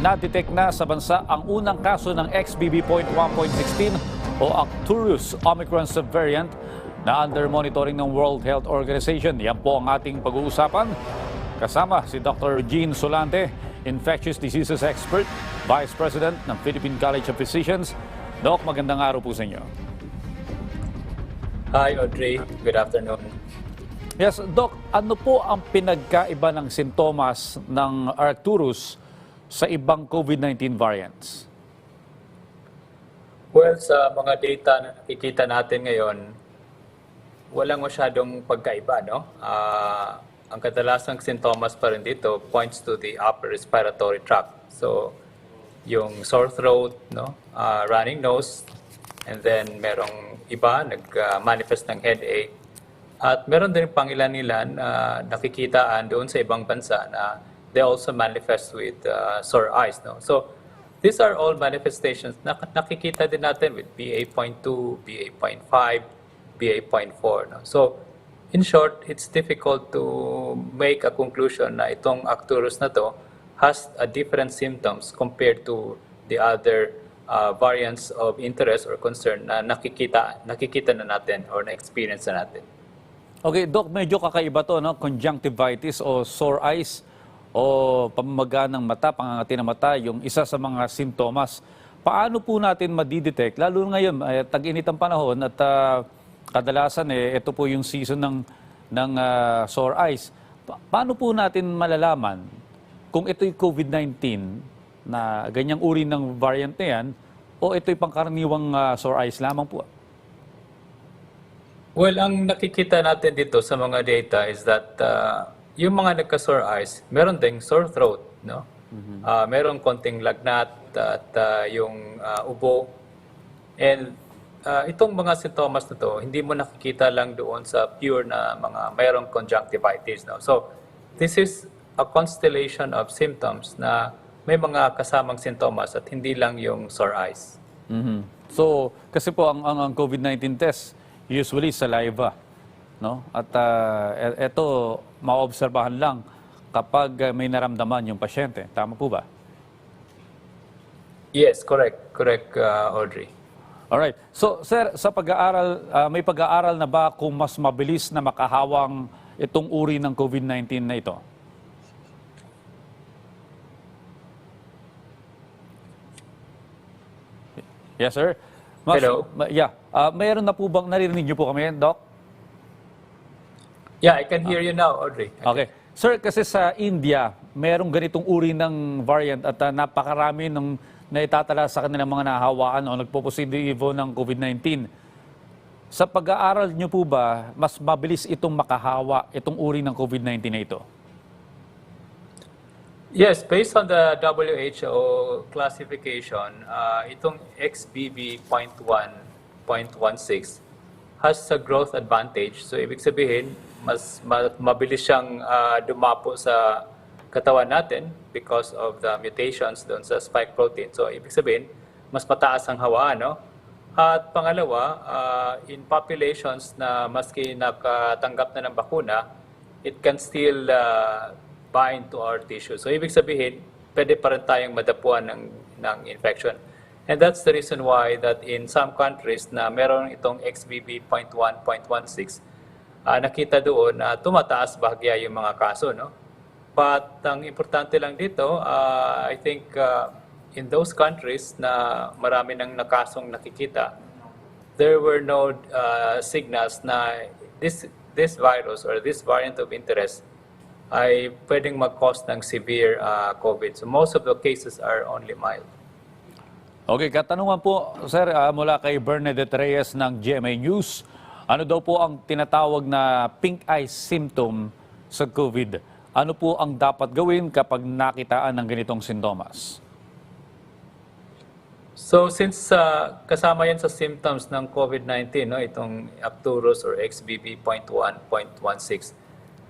na-detect na sa bansa ang unang kaso ng XBB.1.16 o Arcturus Omicron subvariant na under monitoring ng World Health Organization. Yan po ang ating pag-uusapan. Kasama si Dr. Jean Solante, infectious diseases expert, Vice President ng Philippine College of Physicians. Doc, magandang araw po sa inyo. Hi Audrey, good afternoon. Yes, Doc, ano po ang pinagkaiba ng sintomas ng Arcturus sa ibang COVID-19 variants? Well, sa mga data na nakikita natin ngayon, walang masyadong pagkaiba, no? Ang kadalasang sintomas pa rin dito points to the upper respiratory tract. So, yung sore throat, no? Running nose, and then merong iba nag-manifest ng headache. At meron din pangilan-ilan nakikitaan doon sa ibang bansa na they also manifest with sore eyes. No? So, these are all manifestations na nakikita din natin with BA.2, BA.5, BA.4. No? So, in short, it's difficult to make a conclusion na itong Arcturus na to has a different symptoms compared to the other variants of interest or concern na nakikita na natin or na-experience na natin. Okay, Doc, medyo kakaiba to, no? Conjunctivitis o sore eyes o pamamaga ng mata, pangangati ng mata, yung isa sa mga sintomas. Paano po natin madidetect? Lalo ngayon, tag-init ang panahon at kadalasan ito po yung season ng sore eyes. Paano po natin malalaman kung ito'y COVID-19 na ganyang uri ng variant na yan o ito'y pangkaraniwang sore eyes lamang po? Well, ang nakikita natin dito sa mga data is that yung mga nagka-sore eyes, meron ding sore throat, no? Meron konting lagnat at yung ubo. And itong mga sintomas na to, hindi mo nakikita lang doon sa pure na mga mayroong conjunctivitis, no? So, this is a constellation of symptoms na may mga kasamang sintomas at hindi lang yung sore eyes. So, kasi po ang COVID-19 test, usually saliva, no? At ito maobserbahan lang kapag may naramdaman yung pasyente. Tama po ba? Yes, correct, Audrey. Alright. So, sir, sa pag-aaral, may pag-aaral na ba kung mas mabilis na makahawang itong uri ng COVID-19 na ito? Yes, sir. Hello. Yeah. Mayroon na po bang naririnig niyo po kami, Doc? Yeah, I can hear you now, Audrey. Okay. Sir, kasi sa India, mayroong ganitong uri ng variant at napakarami ng naitatala sa kanilang mga nahawaan o nagpo-positibo ng COVID-19. Sa pag-aaral niyo po ba, mas mabilis itong makahawa, itong uri ng COVID-19 na ito? Yes, based on the WHO classification, itong XBB.1.16 has a growth advantage. So, ibig sabihin, mas mabilis siyang dumapo sa katawan natin because of the mutations doon sa spike protein. So, ibig sabihin, mas mataas ang hawaan, no? At pangalawa, in populations na maski nakatanggap na ng bakuna, it can still bind to our tissue. So, ibig sabihin, pwede pa rin tayong madapuan ng infection. And that's the reason why that in some countries na meron itong XBB.1.16, nakita doon na tumataas bahagya yung mga kaso, no? But ang importante lang dito, I think in those countries na marami ng nakasong nakikita, there were no signals na this virus or this variant of interest ay pwedeng mag-cause ng severe COVID. So most of the cases are only mild. Okay, katanungan po, sir, mula kay Bernadette Reyes ng GMA News. Ano daw po ang tinatawag na pink eye symptom sa COVID? Ano po ang dapat gawin kapag nakitaan ng ganitong sintomas? So since kasama yan sa symptoms ng COVID-19, no, itong Arcturus or XBB.1.16,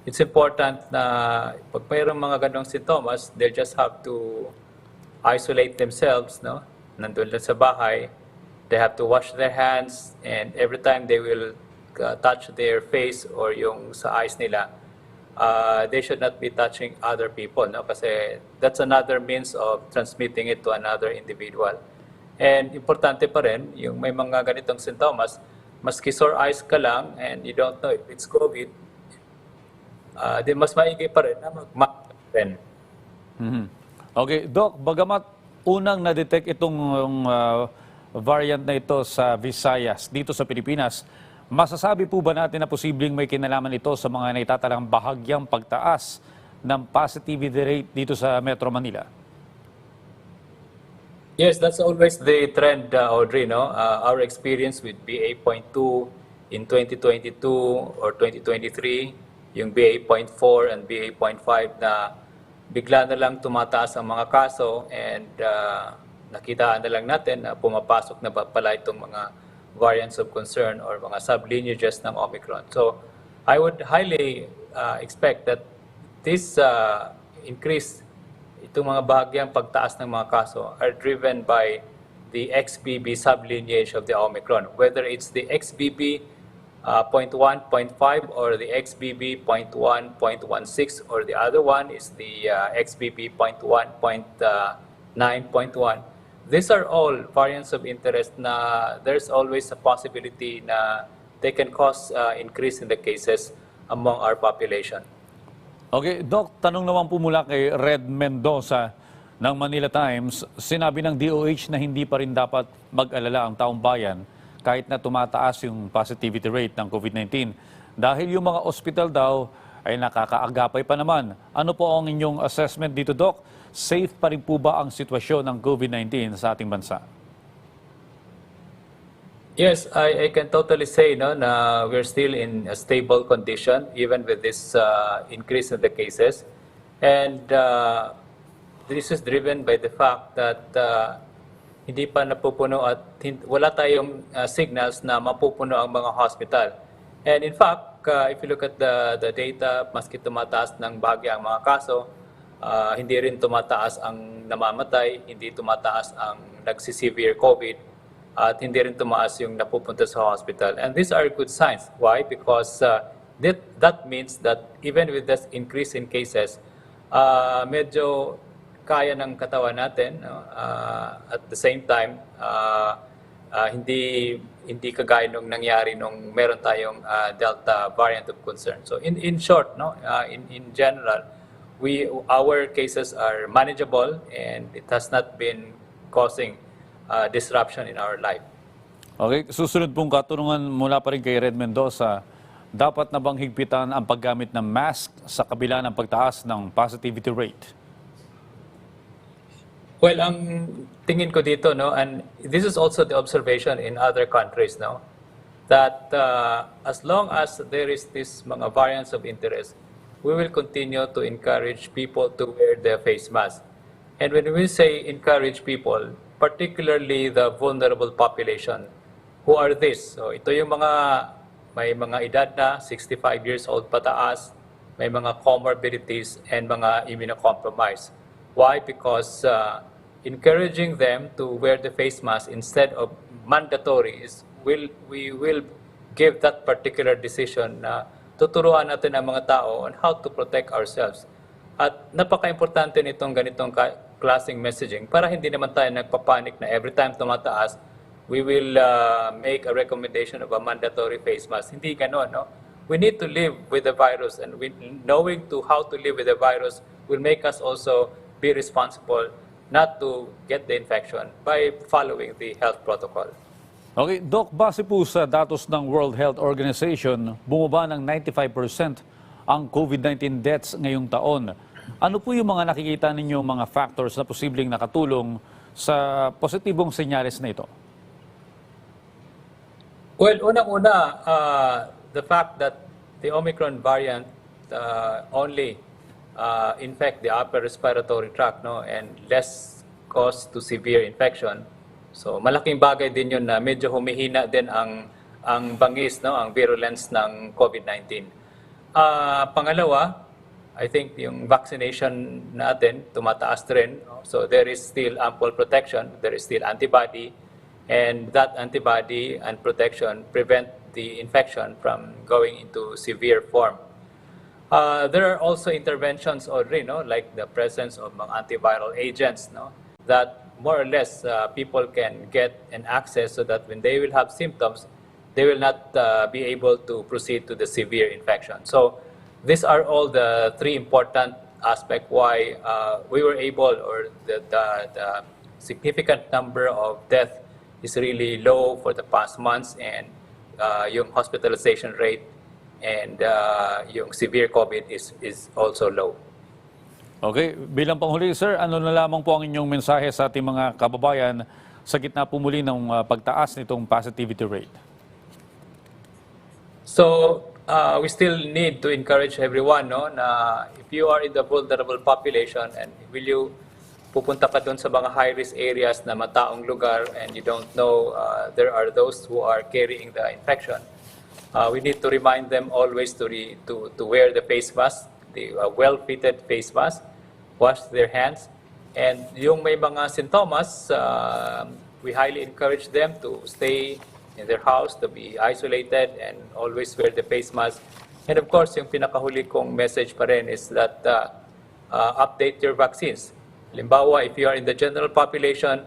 it's important na pag mayroong mga ganong sintomas, they'll just have to isolate themselves, no? Nandun lang sa bahay. They have to wash their hands, and every time they will touch their face or yung sa eyes nila, they should not be touching other people, no? Kasi that's another means of transmitting it to another individual. And importante pa rin, yung may mga ganitong sintomas, maski sore eyes ka lang and you don't know if it's COVID, di mas maigi pa rin na mag-mask rin. Okay, Doc, bagamat unang na-detect itong variant na ito sa Visayas dito sa Pilipinas, masasabi po ba natin na posibleng may kinalaman ito sa mga naitatalang bahagyang pagtaas ng positivity rate dito sa Metro Manila? Yes, that's always the trend, Audrey. No, our experience with BA.2 in 2022 or 2023, yung BA.4 and BA.5 na bigla na lang tumataas ang mga kaso and nakitaan na lang natin na pumapasok na pala itong mga variants of concern or mga sublineages ng Omicron. So I would highly expect that this increase, itong mga bahagyang pagtaas ng mga kaso are driven by the XBB sublineage of the Omicron, whether it's the XBB.1.5 or the XBB.1.16 or the other one is the XBB.1.9.1. These are all variants of interest na there's always a possibility na they can cause increase in the cases among our population. Okay, Doc, tanong naman po mula kay Red Mendoza ng Manila Times. Sinabi ng DOH na hindi pa rin dapat mag-alala ang taong bayan kahit na tumataas yung positivity rate ng COVID-19. Dahil yung mga ospital daw ay nakakaagapay pa naman. Ano po ang inyong assessment dito, Doc? Safe pa rin po ba ang sitwasyon ng COVID-19 sa ating bansa? Yes, I can totally say no, na we're still in a stable condition even with this increase in the cases. And this is driven by the fact that hindi pa napupuno at wala tayong signals na mapupuno ang mga hospital. And in fact, if you look at the data, maski tumataas ng bagya ang mga kaso, hindi rin tumataas ang namamatay, hindi tumataas ang nagsisevere COVID, at hindi rin tumaas yung napupunta sa hospital. And these are good signs. Why? Because that means that even with this increase in cases, medyo kaya ng katawan natin. At the same time, hindi kagaya nung nangyari nung meron tayong Delta variant of concern. So in short, no, in general, our cases are manageable and it has not been causing disruption in our life. Okay, susunod pong katanungan mula pa rin kay Red Mendoza, dapat na bang higpitan ang paggamit ng mask sa kabila ng pagtaas ng positivity rate? Well, ang tingin ko dito, no, and this is also the observation in other countries, no, that as long as there is this mga variants of interest, we will continue to encourage people to wear their face mask. And when we say encourage people, particularly the vulnerable population, who are this? So ito yung may mga edad na 65 years old pataas, may mga comorbidities and mga immunocompromised. Why? Because encouraging them to wear the face mask instead of mandatory we will give that particular decision na tuturuan natin ang mga tao on how to protect ourselves. At napaka-importante nitong ganitong klaseng messaging para hindi naman tayo nagpapanik na every time tumataas, we will make a recommendation of a mandatory face mask. Hindi ganon, no? We need to live with the virus, and knowing how to live with the virus will make us also be responsible not to get the infection by following the health protocol. Okay, Doc, base po sa datos ng World Health Organization, bumaba ng 95% ang COVID-19 deaths ngayong taon. Ano po yung mga nakikita ninyo mga factors na posibleng nakatulong sa positibong senyales na ito? Well, unang-una, the fact that the Omicron variant only infect the upper respiratory tract, no, and less cause to severe infection. So malaking bagay din yun na medyo humihina din ang bangis, no, ang virulence ng COVID-19. Pangalawa, I think yung vaccination natin tumataas rin. No? So there is still ample protection, there is still antibody, and that antibody and protection prevent the infection from going into severe form. There are also interventions already, no, like the presence of mga antiviral agents, no, that more or less people can get an access so that when they will have symptoms, they will not be able to proceed to the severe infection. So these are all the three important aspects why we were able, or the significant number of death is really low for the past months, and yung hospitalization rate and yung severe COVID is also low. Okay, bilang panghuli sir, ano na lamang po ang inyong mensahe sa ating mga kababayan sa gitna po muli ng pagtaas nitong positivity rate? So we still need to encourage everyone, no, na if you are in the vulnerable population and pupunta ka doon sa mga high-risk areas na mataong lugar and you don't know there are those who are carrying the infection, we need to remind them always to wear the face mask, the well-fitted face mask, wash their hands, and yung may mga sintomas, we highly encourage them to stay in their house, to be isolated, and always wear the face mask. And of course, yung pinakahuli kong message pa rin is that update your vaccines. Halimbawa, if you are in the general population,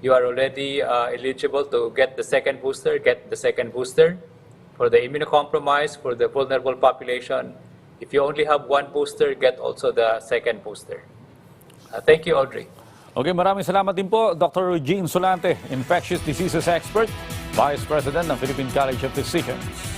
you are already eligible to get the second booster, get the second booster. For the immunocompromised, for the vulnerable population, if you only have one booster, get also the second booster. Thank you, Audrey. Okay, maraming salamat din po, Dr. Eugene Solante, Infectious Diseases Expert, Vice President ng Philippine College of Physicians.